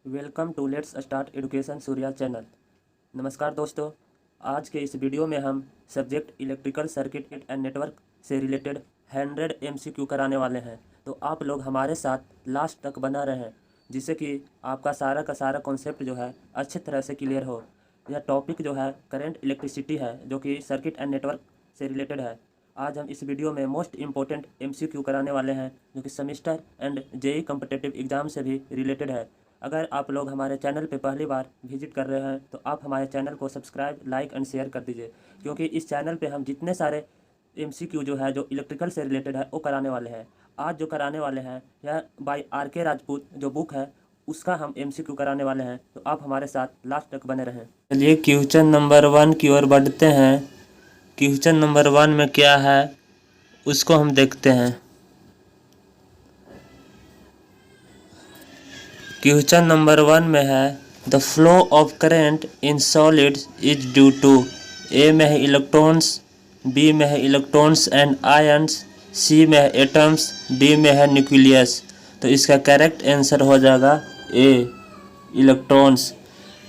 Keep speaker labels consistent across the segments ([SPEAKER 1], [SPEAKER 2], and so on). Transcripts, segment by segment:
[SPEAKER 1] Welcome to let's start education Surya channel. नमस्कार दोस्तों, आज के इस वीडियो में हम subject electrical circuit and network से रिलेटेड 100 MCQ कराने वाले हैं। तो आप लोग हमारे साथ लास्ट तक बना रहें, जिससे कि आपका सारा का सारा कॉन्सेप्ट जो है अच्छी तरह से क्लियर हो। यह टॉपिक जो है करंट इलेक्ट्रिसिटी है, जो कि सर्किट एंड नेटवर्क से रिलेटेड है। आज हम इस वीडियो में मोस्ट इम्पोर्टेंट MCQ कराने वाले हैं, जो कि semester and JEE competitive exam से भी रिलेटेड है। अगर आप लोग हमारे चैनल पे पहली बार विजिट कर रहे हैं तो आप हमारे चैनल को सब्सक्राइब, लाइक एंड शेयर कर दीजिए, क्योंकि इस चैनल पे हम जितने सारे MCQ जो है जो इलेक्ट्रिकल से रिलेटेड है वो कराने वाले हैं। आज जो कराने वाले हैं यह बाय RK राजपूत जो बुक है उसका हम MCQ कराने वाले हैं। तो आप हमारे साथ लास्ट तक बने रहें। चलिए क्वेश्चन नंबर 1 की ओर बढ़ते हैं। क्वेश्चन नंबर 1 में क्या है उसको हम देखते हैं। क्वेश्चन नंबर 1 में है the flow of current in solids is due to. A में है इलेक्ट्रॉन्स, बी में है इलेक्ट्रॉन्स एंड आयन्स, सी में है एटम्स, डी में है न्यूक्लियस। तो इसका करेक्ट आंसर हो जाएगा ए, इलेक्ट्रॉन्स।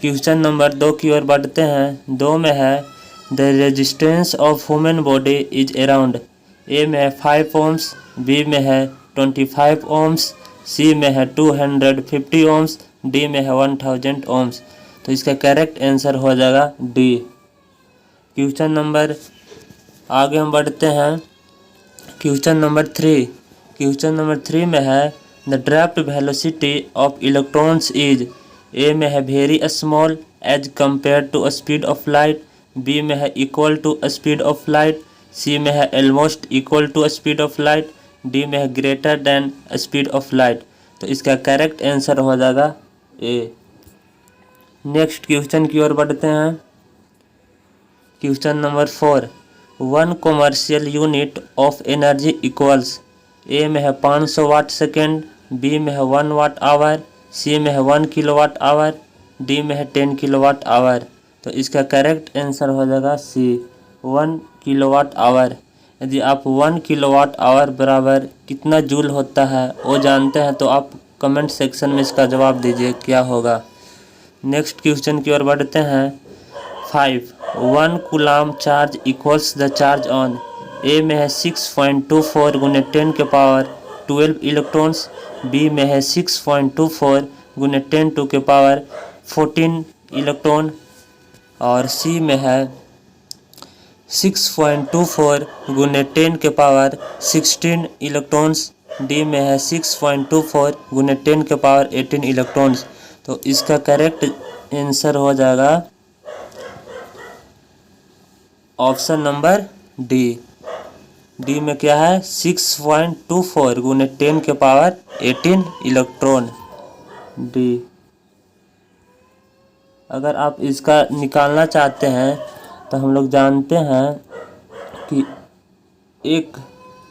[SPEAKER 1] क्वेश्चन नंबर 2 की ओर बढ़ते हैं। 2 में है the resistance of human body is around. A में है 5 ओम्स, बी में है 25 ओम्स, सी में है 250 ओम्स, डी में है 1000 ओम्स। तो इसका करेक्ट आंसर हो जाएगा डी। क्वेश्चन नंबर आगे हम बढ़ते हैं। Question number 3। क्वेश्चन नंबर 3 में है the draft velocity of electrons is. A में है very small as compare to speed of light, B में है equal to speed of light, C में है almost equal to speed of light, D में है greater than speed of light. तो इसका करेक्ट आंसर हो जाएगा ए। नेक्स्ट क्वेश्चन की ओर बढ़ते हैं। Question number 4। 1 commercial unit of energy equals. A में है 500 वाट सेकेंड, बी में है 1 वाट आवर, सी में है 1 किलोवाट आवर, डी में है 10 किलोवाट आवर। तो इसका करेक्ट आंसर हो जाएगा सी, 1 किलोवाट आवर। यदि आप 1 किलोवाट आवर बराबर कितना जूल होता है वो जानते हैं तो आप कमेंट सेक्शन में इसका जवाब दीजिए क्या होगा। नेक्स्ट क्वेश्चन की ओर बढ़ते हैं। 5। 1 coulomb charge equals the charge on. A में है 6.24 गुने 10 के पावर 12 इलेक्ट्रॉन्स, बी में है 6.24 गुने 10 टू के पावर 14 इलेक्ट्रॉन, और सी में है 6.24 गुने 10 के पावर 16 इलेक्ट्रॉन्स, डी में है 6.24 गुने 10 के पावर 18 इलेक्ट्रॉन्स। तो इसका करेक्ट आंसर हो जाएगा ऑप्शन नंबर डी। डी में क्या है 6.24 गुने 10 के पावर 18 इलेक्ट्रॉन, डी। अगर आप इसका निकालना चाहते हैं तो हम लोग जानते हैं कि एक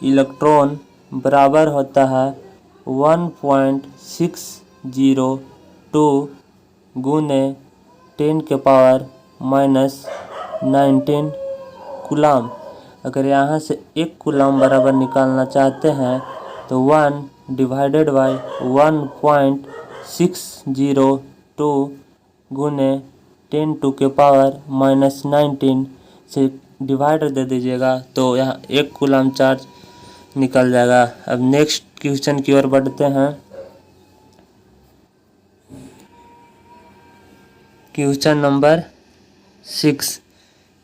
[SPEAKER 1] इलेक्ट्रॉन बराबर होता है 1.602 गुने 10 के पावर -19 कूलाम। अगर यहाँ से 1 कूलाम बराबर निकालना चाहते हैं तो 1 डिवाइडेड बाय 1.602 गुने 10 टू के पावर -19 से डिवाइड दे दीजिएगा तो यहाँ 1 कूलाम चार्ज निकल जाएगा। अब नेक्स्ट क्वेश्चन की ओर बढ़ते हैं। Question number 6।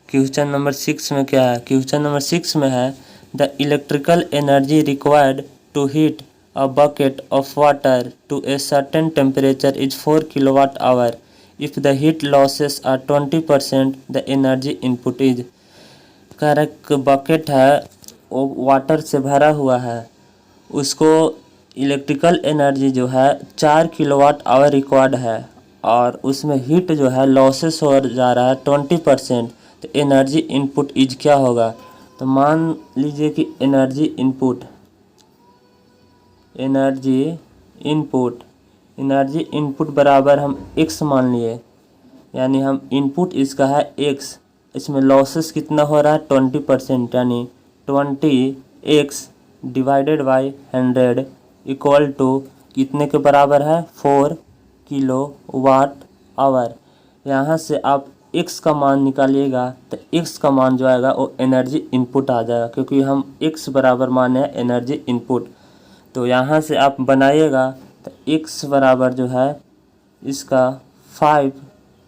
[SPEAKER 1] क्वेश्चन नंबर 6 में क्या है। क्वेश्चन नंबर 6 में है the electrical energy required to heat a bucket of water to a certain temperature is 4 kilowatt hour. If the heat losses are 20% the energy input is. Correct bucket है वो water से भरा हुआ है, उसको electrical energy जो है 4 kilowatt our required है और उसमें हीट जो है लॉसेस हो जा रहा है 20%। तो एनर्जी इनपुट इज क्या होगा। तो मान लीजिए कि एनर्जी इनपुट बराबर हम x मान लिए, यानी हम इनपुट इसका है x, इसमें लॉसेस कितना हो रहा है 20%, यानी 20x divided by 100 equal to कितने के बराबर है 4 किलो वाट आवर। यहाँ से आप x का मान निकालिएगा तो x का मान जो आएगा वो एनर्जी इनपुट आ जाएगा, क्योंकि हम x बराबर माने हैं एनर्जी इनपुट। तो यहाँ से आप बनाइएगा तो x बराबर जो है इसका 5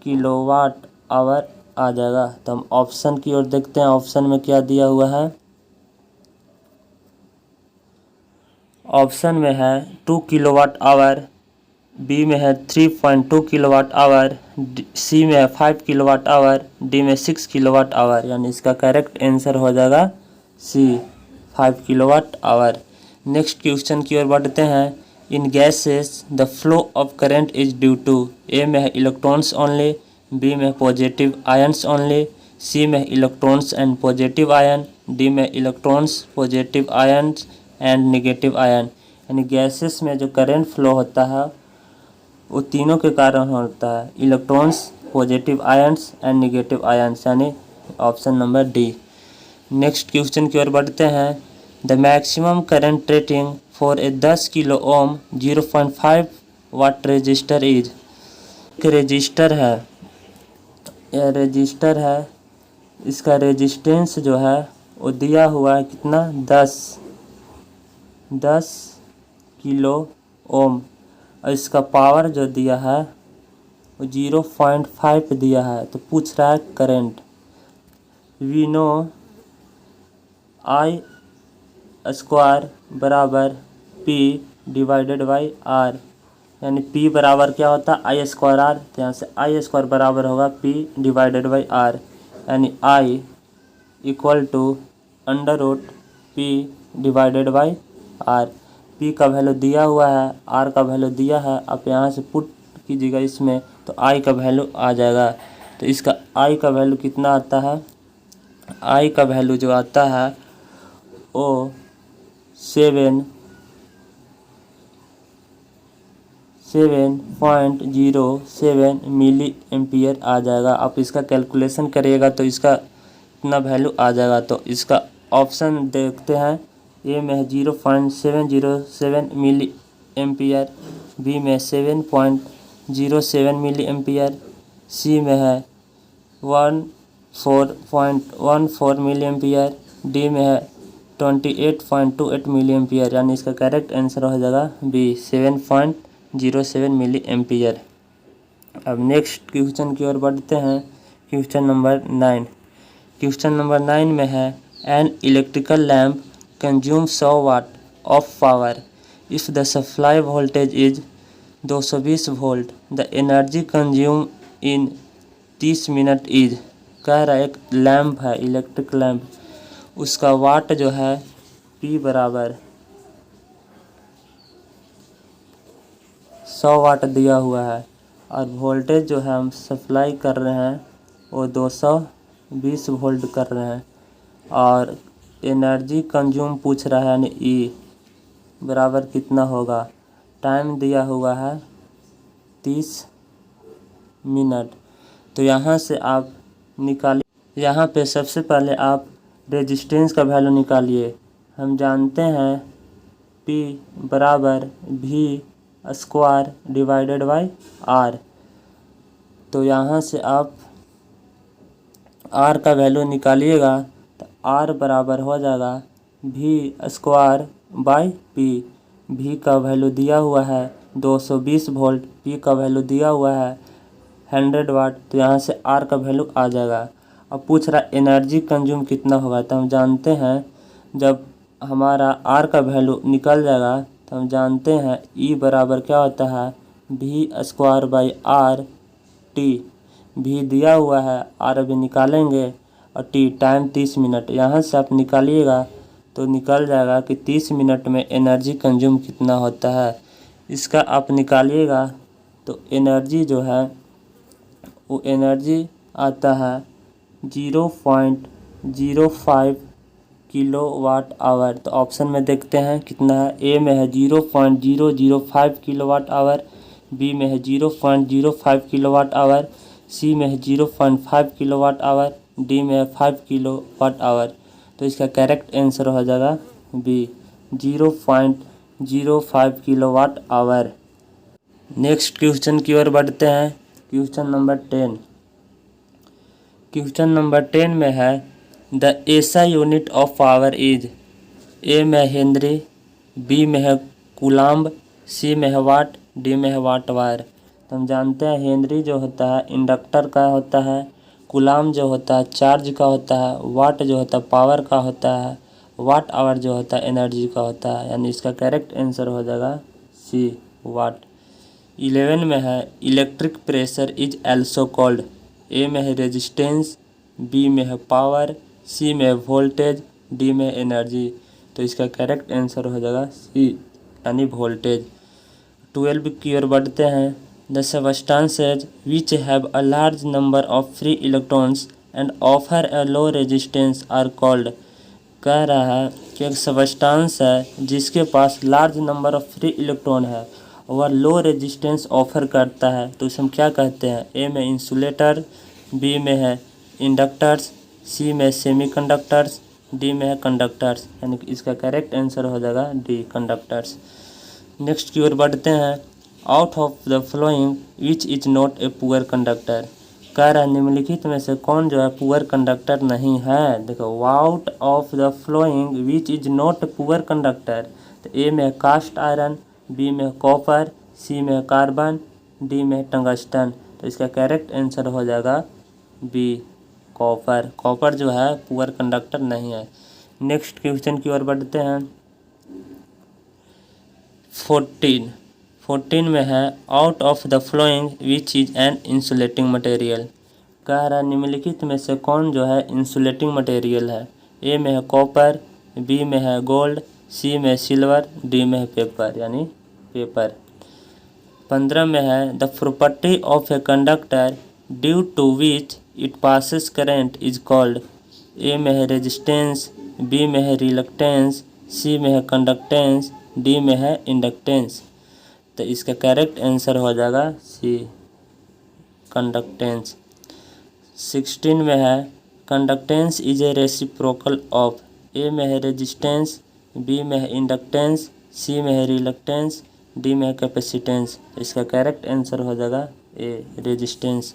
[SPEAKER 1] किलोवाट आवर आ जाएगा। तो हम ऑप्शन की ओर देखते हैं, ऑप्शन में क्या दिया हुआ है। ऑप्शन में है 2 किलोवाट आवर, बी में है 3.2 किलोवाट आवर, सी में है 5 किलोवाट आवर, डी में 6 किलोवाट आवर। यानी इसका करेक्ट आंसर हो जाएगा C 5 kilowatt hour. Next question की ओर बढ़ते हैं। In gases the flow of current is due to, A में है इलेक्ट्रॉन्स ओनली, बी में पॉजिटिव आयन्स ओनली, सी में electrons and positive ion, D में electrons positive ions and negative ion. यानी गैसेस में जो करंट फ्लो होता है वो तीनों के कारण होता है, electrons, positive ions and negative ions, यानी option number D. Next question की ओर बढ़ते हैं। The maximum current rating for a 10 kilo ohm 0.5 watt resistor is. Resistor है, यह रजिस्टर है, इसका रेजिस्टेंस जो है वो दिया हुआ है कितना 10 किलो ओम, और इसका पावर जो दिया है वो 0.5 दिया है। तो पूछ रहा है current. We know I square बराबर पी डिवाइडेड बाई आर, यानी पी बराबर क्या होता है आई स्क्वायर आर। तो यहाँ से आई स्क्वायर बराबर होगा पी डिवाइडेड बाई आर, यानी I equal to under root P divided by R. P का वैल्यू दिया हुआ है, आर का वैल्यू दिया है, आप यहाँ से पुट कीजिएगा इसमें तो आई का वैल्यू आ जाएगा। तो इसका आई का वैल्यू कितना आता है, आई का वैल्यू जो आता है वो 7.07 मिली एम्पियर आ जाएगा। आप इसका कैलकुलेशन करिएगा तो इसका इतना वैल्यू आ जाएगा। तो इसका ऑप्शन देखते हैं। ए में है 0.707 मिली एम्पियर, बी में 7.07 मिली एम्पियर, सी में है 14.14 मिली एम्पियर, डी में है 28.28 मिली एम्पियर। यानी इसका करेक्ट आंसर हो जाएगा बी 7.07 मिली एम्पियर। अब नेक्स्ट क्वेश्चन की ओर बढ़ते हैं। Question number 9। क्वेश्चन नंबर 9 में है an electrical lamp consume 100 watt of power if the supply voltage is 220 volt, the energy consume in 30 minute is. कह रहा है एक लैम्प है, इलेक्ट्रिक लैम्प, उसका वाट जो है P बराबर 100 वाट दिया हुआ है, और वोल्टेज जो है हम सप्लाई कर रहे हैं वो 220 वोल्ट कर रहे हैं, और एनर्जी कंज्यूम पूछ रहा है यानी E बराबर कितना होगा। टाइम दिया हुआ है 30 मिनट। तो यहाँ से आप निकालिए, यहाँ पे सबसे पहले आप रेजिस्टेंस का वैल्यू निकालिए। हम जानते हैं P बराबर V square divided by R। तो यहाँ से आप R का वैल्यू निकालिएगा तो R बराबर हो जाएगा V square by P। V का वैल्यू दिया हुआ है 220 वोल्ट, P का वैल्यू दिया हुआ है 100 वाट। तो यहाँ से R का वैल्यू आ जाएगा। अब पूछ रहा है एनर्जी कंज्यूम कितना होगा। तो हम जानते हैं जब हमारा R का वैल्यू निकल जाएगा तो हम जानते हैं E बराबर क्या होता है V square by R T। V दिया हुआ है, R अभी निकालेंगे, और T टाइम 30 मिनट। यहाँ से आप निकालिएगा तो निकल जाएगा कि 30 मिनट में एनर्जी कंज्यूम कितना होता है। इसका आप निकालिएगा तो एनर्जी जो है वो एनर्जी आता है 0.05 किलो वाट आवर। तो ऑप्शन में देखते हैं कितना है। ए में है 0.005 किलो वाट आवर, बी में है 0.05 किलो वाट आवर, सी में है 0.5 किलो वाट आवर, डी में है 5 किलो वाट आवर। तो इसका करेक्ट आंसर हो जाएगा B 0.05 kilo watt hour. Next question की ओर बढ़ते हैं। Question number 10। क्वेश्चन नंबर 10 में है the SI unit of power is. A में हेनरी, बी में है कूलाम्ब, सी में है वाट, डी में है वाट वायर। तो हम जानते हैं हेनरी जो होता है इंडक्टर का होता है, कूलाम्ब जो होता है चार्ज का होता है, वाट जो होता है पावर का होता है, वाट आवर जो होता है एनर्जी का होता है। यानी इसका करेक्ट आंसर हो जाएगा सी वाट। 11 में है electric pressure is also called. A में है रेजिस्टेंस, बी में है पावर, सी में है वोल्टेज, डी में एनर्जी। तो इसका करेक्ट आंसर हो जाएगा सी यानी वोल्टेज। 12 की ओर बढ़ते हैं। The substances which have a large number of free electrons and offer a low resistance are called. कह रहा है कि एक सबस्टांस है जिसके पास large number of free electron है, वह लो रेजिस्टेंस ऑफर करता है, तो इसे हम क्या कहते हैं। ए में इंसुलेटर, बी में है इंडक्टर्स, सी में सेमीकंडक्टर्स, डी में है कंडक्टर्स। यानी कि इसका करेक्ट आंसर हो जाएगा डी कंडक्टर्स। नेक्स्ट की ओर बढ़ते हैं। Out of the flowing which is not a poor conductor. कह रहा है निम्नलिखित में से कौन जो है पुअर कंडक्टर नहीं है। देखो out of the flowing which is not a poor conductor. तो ए में कास्ट आयरन, बी में कॉपर, सी में कार्बन, डी में टंगस्टन। तो इसका करेक्ट आंसर हो जाएगा बी कॉपर। कॉपर जो है पुअर कंडक्टर नहीं है। नेक्स्ट क्वेश्चन की ओर बढ़ते हैं। 14 में है out of the flowing which is an insulating material. कह रहा है निम्नलिखित में से कौन जो है इंसुलेटिंग मटेरियल है। ए में है कॉपर, बी में है गोल्ड, सी में सिल्वर, डी में है पेपर यानी पेपर। 15 में है the property of a conductor due to which it passes current is called. A में है रेजिस्टेंस, बी में है रिलक्टेंस, सी में है कंडक्टेंस, डी में है इंडक्टेंस। तो इसका करेक्ट आंसर हो जाएगा सी कंडक्टेंस। 16 में है conductance is a reciprocal of. A में है रेजिस्टेंस, बी में है इंडक्टेंस, सी में है रिलक्टेंस, डी में है कैपेसिटेंस। इसका करेक्ट आंसर हो जाएगा ए रेजिस्टेंस।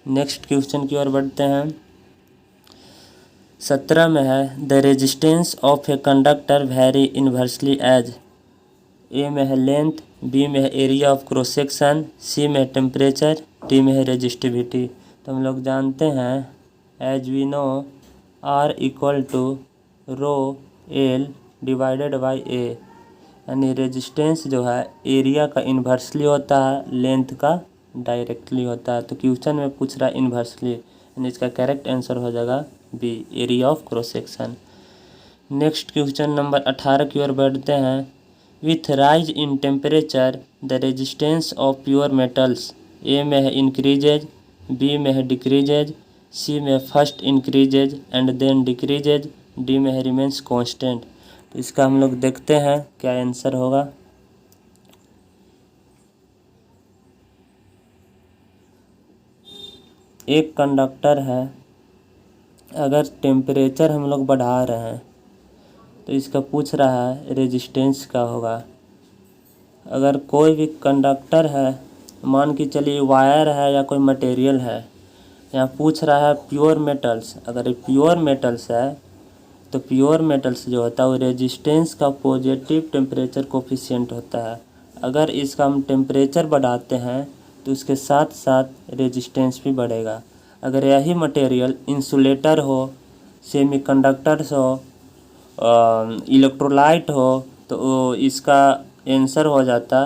[SPEAKER 1] नेक्स्ट क्वेश्चन की ओर बढ़ते हैं। 17 में है the resistance of a conductor vary inversely as. A में है लेंथ, बी में है area of cross section, C में है टेम्परेचर, डी में है रेजिस्टिविटी। तो हम लोग जानते हैं as we know R equal to rho L divided by A. यानी रेजिस्टेंस जो है एरिया का इन्वर्सली होता है, लेंथ का डायरेक्टली होता है। तो क्वेश्चन में पूछ रहा है इन्वर्सली, यानी इसका करेक्ट आंसर हो जाएगा B area of cross section. Next question number 18 की ओर बढ़ते हैं। With rise in temperature the resistance of pure metals. A में है इंक्रीजेज, बी में है डिक्रीजेज, सी में first increases and then decreases, D में है रिमेंस कांस्टेंट। तो इसका हम लोग देखते हैं क्या आंसर होगा। एक कंडक्टर है, अगर टेम्परेचर हम लोग बढ़ा रहे हैं तो इसका पूछ रहा है रेजिस्टेंस का होगा। अगर कोई भी कंडक्टर है, मान के चलिए वायर है या कोई मटेरियल है, यहाँ पूछ रहा है प्योर मेटल्स। अगर ये प्योर मेटल्स है तो प्योर मेटल्स जो होता है वो रेजिस्टेंस का पॉजिटिव टेम्परेचर कोफिशिएंट होता है। अगर इसका हम टेम्परेचर बढ़ाते हैं तो उसके साथ साथ रेजिस्टेंस भी बढ़ेगा। अगर यही मटेरियल इंसुलेटर हो, सेमीकंडक्टर्स हो, इलेक्ट्रोलाइट हो तो इसका आंसर हो जाता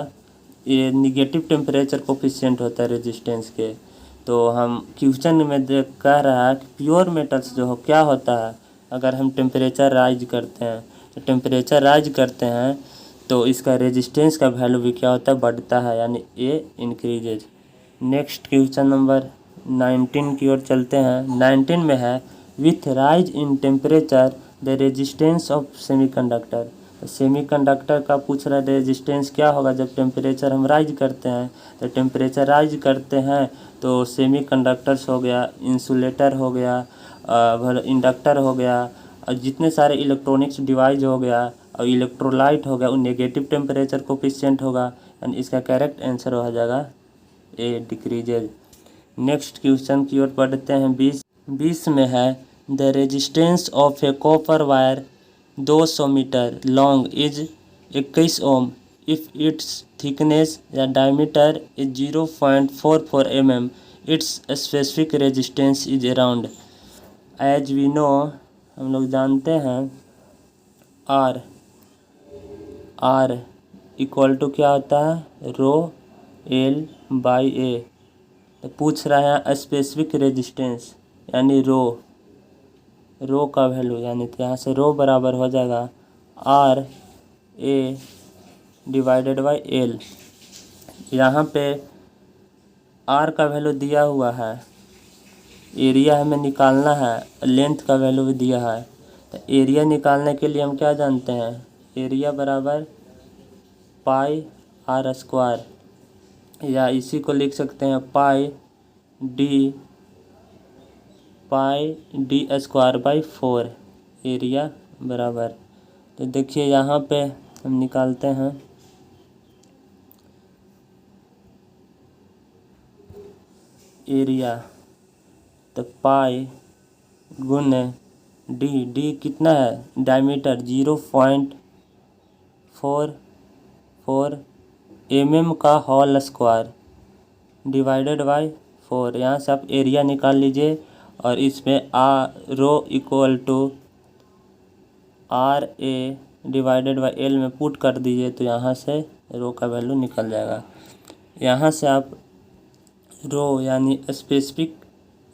[SPEAKER 1] ये निगेटिव टेम्परेचर कोफिशिएंट होता है रेजिस्टेंस के। तो हम क्वेश्चन में देख कह रहा है कि प्योर मेटल्स जो हो क्या होता है। अगर हम टेम्परेचर राइज करते हैं तो टेम्परेचर राइज करते हैं तो इसका रेजिस्टेंस का वैल्यू भी क्या होता है बढ़ता है, यानी ए इंक्रीजेज। नेक्स्ट क्वेश्चन नंबर 19 की ओर चलते हैं। 19 में है with rise in temperature the resistance of semiconductor. तो सेमीकंडक्टर का पूछ रहा है रेजिस्टेंस क्या होगा जब टेम्परेचर हम राइज करते हैं। तो टेम्परेचर राइज करते हैं तो सेमीकंडक्टर्स हो गया, इंसुलेटर हो गया, इंडक्टर हो गया, और जितने सारे इलेक्ट्रॉनिक्स डिवाइस हो गया और इलेक्ट्रोलाइट हो गया वो नेगेटिव टेम्परेचर कोफिशिएंट होगा। एंड इसका करेक्ट आंसर हो जाएगा ए डिक्रीजेज। नेक्स्ट क्वेश्चन की ओर पढ़ते हैं। 20 में है the resistance of a copper wire 200 metre long is 21 ohm if its thickness या diameter is 0.44 mm, its specific resistance is around. As we know, हम लोग जानते हैं आर इक्वल टू क्या होता है, रो एल बाई ए। तो पूछ रहा है स्पेसिफिक रेजिस्टेंस यानी रो का वैल्यू, यानी तो यहाँ से रो बराबर हो जाएगा R A divided by L. यहाँ पे आर का वैल्यू दिया हुआ है, एरिया हमें निकालना है, लेंथ का वैल्यू भी दिया है। तो एरिया निकालने के लिए हम क्या जानते हैं, एरिया बराबर पाई आर स्क्वायर, या इसी को लिख सकते हैं पाई डी स्क्वायर बाई 4 एरिया बराबर। तो देखिए यहाँ पे हम निकालते हैं एरिया, तो पाई गुने डी कितना है, डायमीटर 0.44 mm का होल स्क्वायर डिवाइडेड बाई 4। यहाँ से आप एरिया निकाल लीजिए और इसमें rho equal to R A divided by L में पुट कर दीजिए, तो यहाँ से रो का वैल्यू निकल जाएगा। यहाँ से आप रो यानी स्पेसिफिक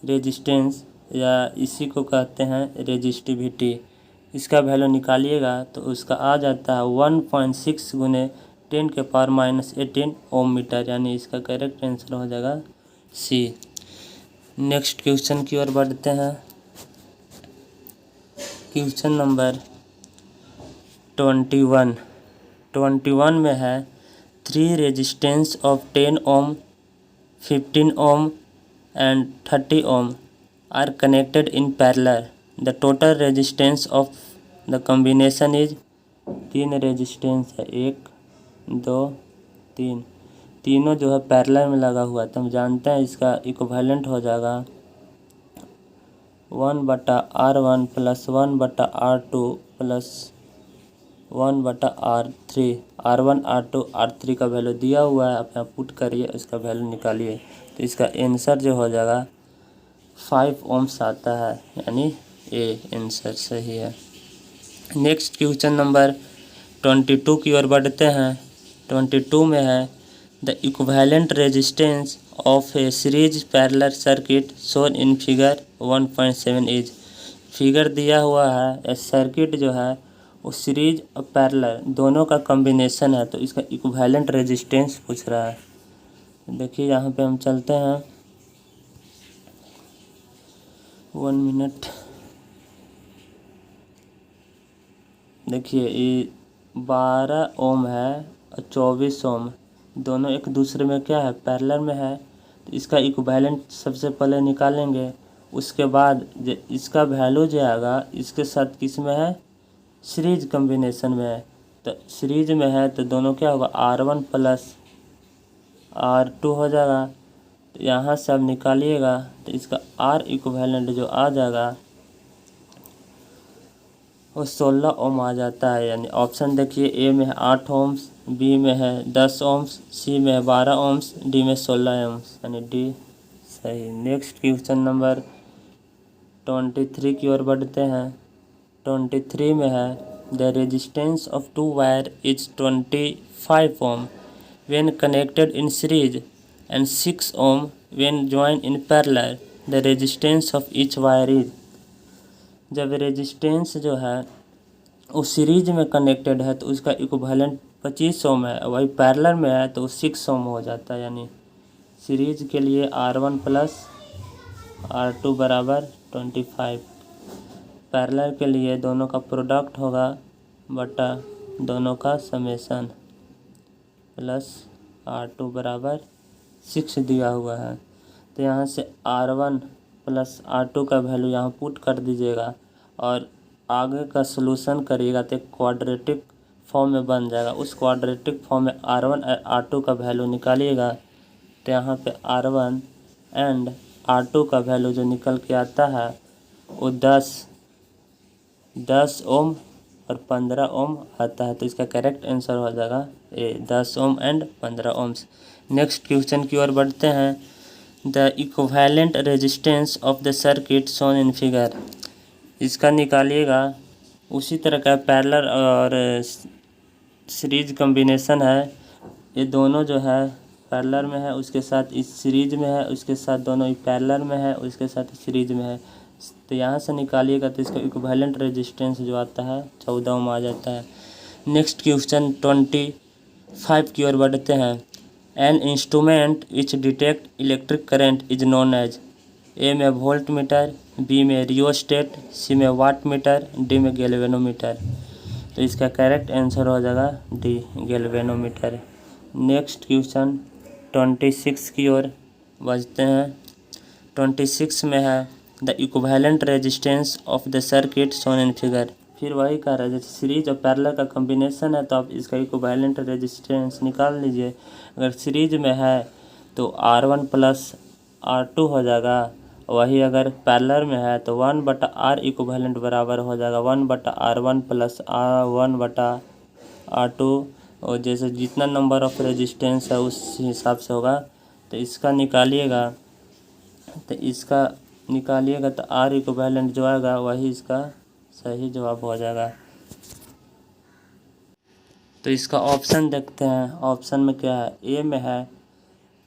[SPEAKER 1] रेजिस्टेंस या इसी को कहते हैं रेजिस्टिविटी, इसका वैल्यू निकालिएगा तो उसका आ जाता है 1.6 गुने 10⁻⁻18 ओम मीटर, यानी इसका करेक्ट आंसर हो जाएगा सी। नेक्स्ट क्वेश्चन की ओर बढ़ते हैं। क्वेश्चन नंबर 21 में है 3 resistance of 10 ohm 15 ohm and 30 ohm are connected in parallel. The total resistance of the combination is, 3 resistance है, 1 2 3, तीनों जो है पैरेलल में लगा हुआ है, तो हम जानते हैं इसका इक्विवेलेंट हो जाएगा 1/R1 plus 1/R2 plus 1/R3। R1 R2 R3 का वैल्यू दिया हुआ है, आप यहाँ पुट करिए, इसका वैल्यू निकालिए, तो इसका आंसर जो हो जाएगा 5 ओम्स आता है, यानी ए आंसर सही है। नेक्स्ट क्वेश्चन नंबर 22 की ओर बढ़ते हैं। 22 में है the equivalent resistance of A series parallel circuit shown in figure 1.7 is. Figure दिया हुआ है, सर्किट जो है वो सीरीज और पैरेलल दोनों का कॉम्बिनेशन है, तो इसका इक्विवेलेंट रेजिस्टेंस पूछ रहा है। देखिए यहाँ पे हम चलते हैं, 1 मिनट। देखिए ये 12 ओम है और 24 ओम, दोनों एक दूसरे में क्या है, पैरेलल में है, तो इसका इक्विवेलेंट सबसे पहले निकालेंगे। उसके बाद जो इसका वैल्यू जो आएगा इसके साथ किस में है, सीरीज कॉम्बिनेशन में है। तो सीरीज में है तो दोनों क्या होगा, R1 प्लस R2 हो जाएगा। तो यहाँ से आप निकालिएगा तो इसका R इक्विवेलेंट जो आ जाएगा वो 16 ओम आ जाता है। यानी ऑप्शन देखिए, ए में है 8 ओम्स, बी में है 10 ओम्स, सी में है 12 ओम्स, डी में 16 ओम्स, यानी डी सही। नेक्स्ट क्वेश्चन नंबर 23 की ओर बढ़ते हैं। 23 में है the resistance of 2 wire is 25 ohm when connected in series and 6 ohm when joined in parallel. The resistance of each wire is। जब रेजिस्टेंस जो है वो सीरीज में कनेक्टेड है तो उसका इक्विवेलेंट 25 ओम है, वही पैरेलल में है तो 6 ओम हो जाता है। यानी सीरीज के लिए R1 प्लस R2 बराबर 25, पैरेलल के लिए दोनों का प्रोडक्ट होगा बटा दोनों का समेसन प्लस R2 बराबर 6 दिया हुआ है। तो यहाँ से R1 प्लस R2 का वैल्यू यहाँ पुट कर दीजिएगा और आगे का सलूशन करिएगा तो क्वाड्रेटिक फॉर्म में बन जाएगा। उस क्वाड्रेटिक फॉर्म में R1 और R2 का वैल्यू निकालिएगा तो यहाँ पे R1 एंड R2 का वैल्यू जो निकल के आता है वो 10 ओम और 15 ओम आता है। तो इसका करेक्ट आंसर हो जाएगा A 10 ohm and 15 ohms. Next question की ओर बढ़ते हैं। The equivalent resistance of the circuit shown in figure. इसका निकालिएगा। उसी तरह का पैरेलल और सीरीज कॉम्बिनेशन है। ये दोनों जो है पैरेलल में है, उसके साथ इस सीरीज में है, उसके साथ दोनों ही पैरेलल में है, उसके साथ सीरीज में है। तो यहाँ से निकालिएगा तो इसका इक्विवेलेंट रेजिस्टेंस जो आता है 14 ओम आ जाता है। नेक्स्ट क्वेश्चन 25 की ओर बढ़ते हैं। An instrument which detect electric current is known as. A में वोल्ट मीटर, बी में रियोस्टेट, सी में वाट मीटर, डी में गैल्वेनोमीटर। तो इसका करेक्ट आंसर हो जाएगा डी गैल्वेनोमीटर। नेक्स्ट क्वेश्चन 26 की ओर बढ़ते हैं। 26 में है the equivalent resistance of the circuit shown in figure. फिर वही कह रहा है जैसे सीरीज और पैरेलल का कॉम्बिनेशन है तो आप इसका इक्विवेलेंट रेजिस्टेंस निकाल लीजिए। अगर सीरीज में है तो R1 प्लस R2 हो जाएगा। वही अगर पैरेलल में है तो 1/R इक्विवेलेंट बराबर हो जाएगा 1/R1 प्लस 1/R2। और जैसे जितना नंबर ऑफ रेजिस्टेंस है उस हिसाब से होगा। तो इसका निकालिएगा तो R इक्विवेलेंट जो आएगा वही इसका सही जवाब हो जाएगा। तो इसका ऑप्शन देखते हैं। ऑप्शन में क्या है? ए में है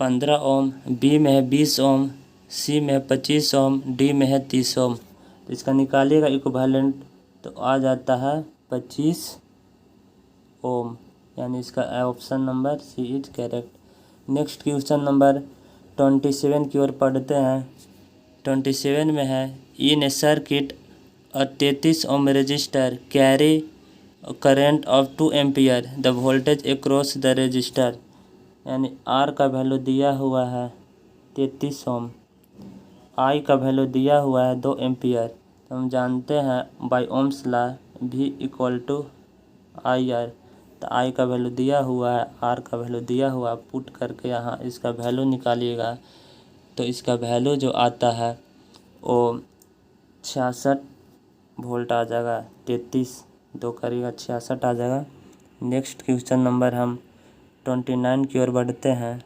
[SPEAKER 1] 15 ओम, बी में है 20 ओम, सी में है 25 ओम, डी में है 30 ओम। तो इसका निकालिएगा इक्विवेलेंट तो आ जाता है 25 ओम, यानी इसका option number C is correct. Next question number 27 की ओर पढ़ते हैं। 27 में है in a circuit a 33 ohm resistor carry current of 2 ampere the voltage across the resistor. यानी आर का वैल्यू दिया हुआ है 33 ओम, आई का वैल्यू दिया हुआ है 2 एम्पियर। तो हम जानते हैं by Ohm's law V equal to I R. तो आई का वैल्यू दिया हुआ है, आर का वैल्यू दिया हुआ है, पुट करके यहाँ इसका वैल्यू निकालिएगा तो इसका वैल्यू जो आता है वो 66 वोल्ट आ जाएगा। 33 2 करिएगा 66 आ जाएगा। नेक्स्ट क्वेश्चन नंबर हम 29 की ओर बढ़ते हैं।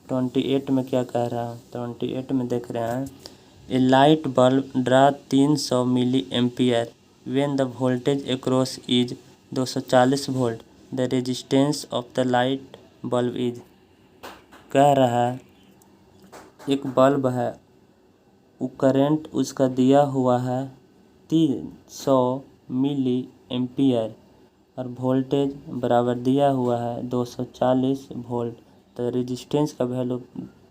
[SPEAKER 1] 28 में क्या कह रहा है? 28 में देख रहे हैं a light bulb draw 300 milliampere when the voltage across is 240 volt the resistance of the light bulb is. कह रहा है एक बल्ब है, वो करंट उसका दिया हुआ है 300 मिली एम्पियर और वोल्टेज बराबर दिया हुआ है 240 वोल्ट। तो रेजिस्टेंस का वैल्यू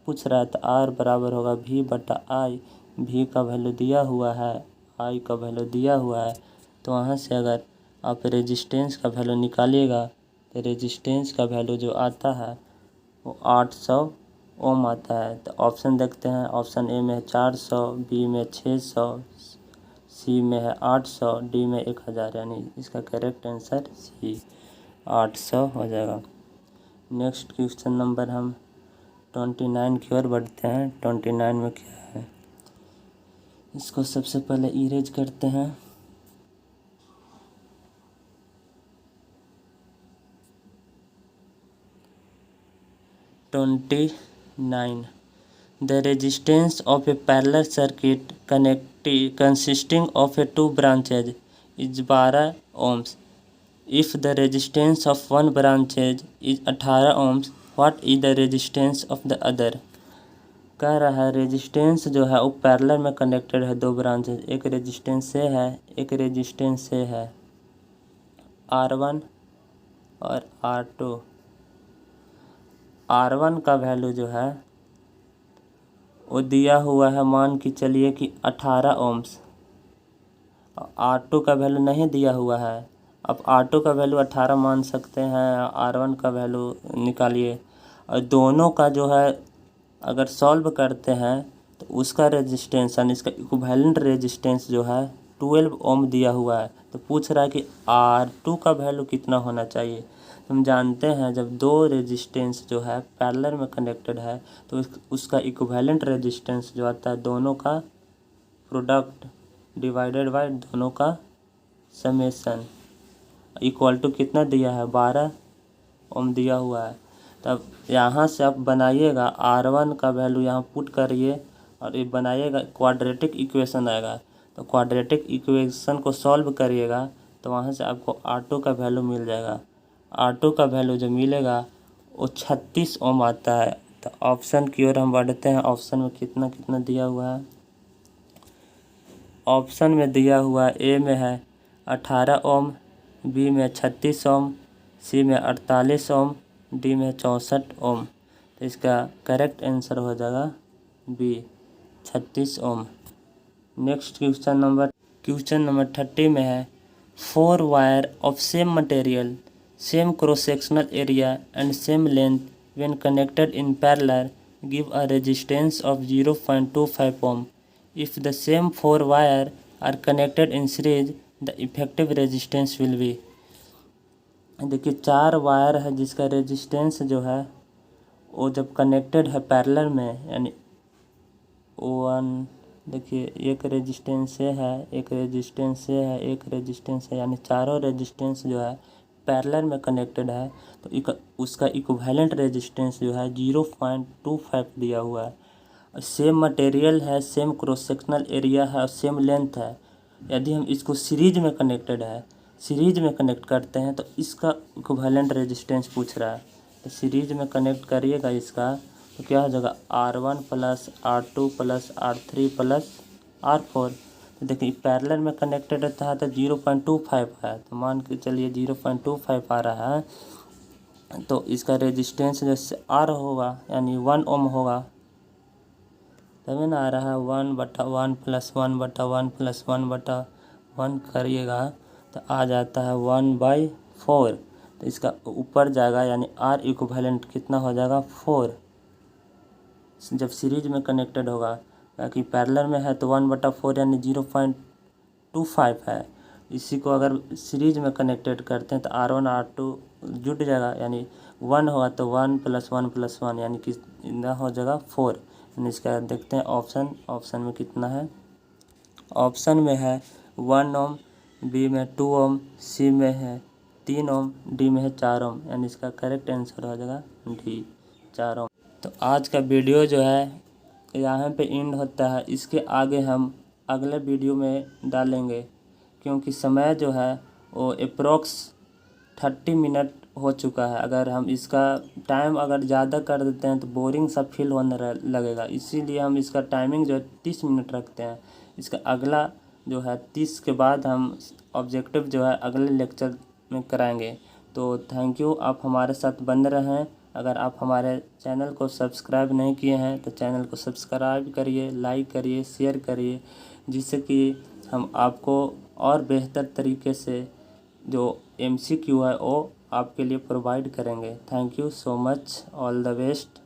[SPEAKER 1] पूछ रहा है तो आर बराबर होगा V/I। V का वैल्यू दिया हुआ है, आई का वैल्यू दिया हुआ है। तो वहाँ से अगर आप रेजिस्टेंस का वैल्यू निकालिएगा तो रेजिस्टेंस का वैल्यू जो आता है वो 800 ओम आता है। तो ऑप्शन देखते हैं। ऑप्शन ए में है 400, बी में 600, सी में है 800, डी में 1000। यानी इसका करेक्ट आंसर सी 800 हो जाएगा। नेक्स्ट क्वेश्चन नंबर हम 29 की ओर बढ़ते हैं। 29 में क्या है? इसको सबसे पहले इरेज करते हैं। The resistance of a parallel circuit consisting of 2 branches is 12 ohms. If the resistance of one branch is 18 ohms, what is the resistance of the other? कह रहा है रेजिस्टेंस जो है वो पैरेलल में कनेक्टेड है 2 ब्रांचेज। एक रेजिस्टेंस से है, एक रेजिस्टेंस से है, R1 और R2। R1 का वैल्यू जो है वो दिया हुआ है, मान के चलिए कि 18 ओम्स। R2 का वैल्यू नहीं दिया हुआ है। अब R2 का वैल्यू 18 मान सकते हैं, R1 का वैल्यू निकालिए। और दोनों का जो है अगर सॉल्व करते हैं तो उसका रेजिस्टेंस यानी इसका इक्विवेलेंट रेजिस्टेंस जो है 12 ओम दिया हुआ है। तो पूछ रहा है कि R2 का वैल्यू कितना होना चाहिए। हम जानते हैं जब दो रेजिस्टेंस जो है पैरेलल में कनेक्टेड है तो उसका इक्विवेलेंट रेजिस्टेंस जो आता है दोनों का प्रोडक्ट डिवाइडेड बाय दोनों का समेसन इक्वल टू कितना दिया है 12 ओम दिया हुआ है। तब यहाँ से आप बनाइएगा R1 का वैल्यू यहाँ पुट करिए और ये बनाइएगा क्वाड्रेटिक इक्वेशन आएगा। तो क्वाड्रेटिक इक्वेशन को सॉल्व करिएगा तो वहाँ से आपको R2 का वैल्यू मिल जाएगा। R2 का वैल्यू जो मिलेगा वो 36 ओम आता है। तो ऑप्शन की ओर हम बढ़ते हैं। ऑप्शन में कितना कितना दिया हुआ है। ऑप्शन में दिया हुआ ए में है 18 ओम, बी में 36 ओम, सी में 48 ओम, डी में 64 ओम। तो इसका करेक्ट आंसर हो जाएगा B 36 ohm. Next question number 30 में है 4 wire of same material, same cross sectional area and same length when connected in parallel give a resistance of 0.25 ohm. If the same 4 wire are connected in series, the effective resistance will be। देखिए 4 wire है जिसका resistance जो है वो जब connected है parallel में यानी देखिए एक रेजिस्टेंस से है, एक रेजिस्टेंस से है, एक रेजिस्टेंस है, यानी चारों रेजिस्टेंस जो है पैरेलल में कनेक्टेड है तो उसका इक्विवेलेंट रेजिस्टेंस जो है 0.25 दिया हुआ है। सेम मटेरियल है, सेम क्रॉस सेक्शनल एरिया है और सेम लेंथ है। यदि हम इसको सीरीज में कनेक्टेड है, सीरीज में कनेक्ट करते हैं तो इसका इक्विवेलेंट रेजिस्टेंस पूछ रहा है। तो सीरीज में कनेक्ट करिएगा इसका तो क्या हो जाएगा R1 plus R2 plus R3 plus R4। तो देखिए पैरेलल में कनेक्टेड रहता है तो 0.25 है, तो मान के चलिए 0.25 आ रहा है तो इसका रेजिस्टेंस जैसे R होगा यानी 1 ओम होगा, तभी ना आ रहा है 1/1 प्लस 1/1 प्लस 1/1 करिएगा तो आ जाता है 1/4। तो इसका ऊपर जाएगा यानी R इक्विवेलेंट कितना हो जाएगा 4 जब सीरीज में कनेक्टेड होगा, ताकि पैरेलल में है तो 1/4 यानी 0.25 है। इसी को अगर सीरीज में कनेक्टेड करते हैं तो R1 R2 जुट जाएगा यानी 1 होगा तो 1 प्लस 1 प्लस 1 यानी कि इतना हो जाएगा 4। इसका देखते हैं ऑप्शन में कितना है। ऑप्शन में है 1 ओम, बी में 2 ओम, सी में है 3 ओम, डी में है 4 ओम, यानी इसका करेक्ट आंसर हो जाएगा डी 4 ओम। तो आज का वीडियो जो है यहाँ पे एंड होता है। इसके आगे हम अगले वीडियो में डालेंगे क्योंकि समय जो है वो अप्रोक्स 30 मिनट हो चुका है। अगर हम इसका टाइम अगर ज़्यादा कर देते हैं तो बोरिंग सा फील होने लगेगा, इसीलिए हम इसका टाइमिंग जो है 30 मिनट रखते हैं। इसका अगला जो है 30 के बाद हम ऑब्जेक्टिव जो है अगले लेक्चर में कराएंगे। तो थैंक यू, आप हमारे साथ बने रहें। अगर आप हमारे चैनल को सब्सक्राइब नहीं किए हैं तो चैनल को सब्सक्राइब करिए, लाइक करिए, शेयर करिए, जिससे कि हम आपको और बेहतर तरीके से जो MCQ है वो आपके लिए प्रोवाइड करेंगे। Thank you so much, all the best.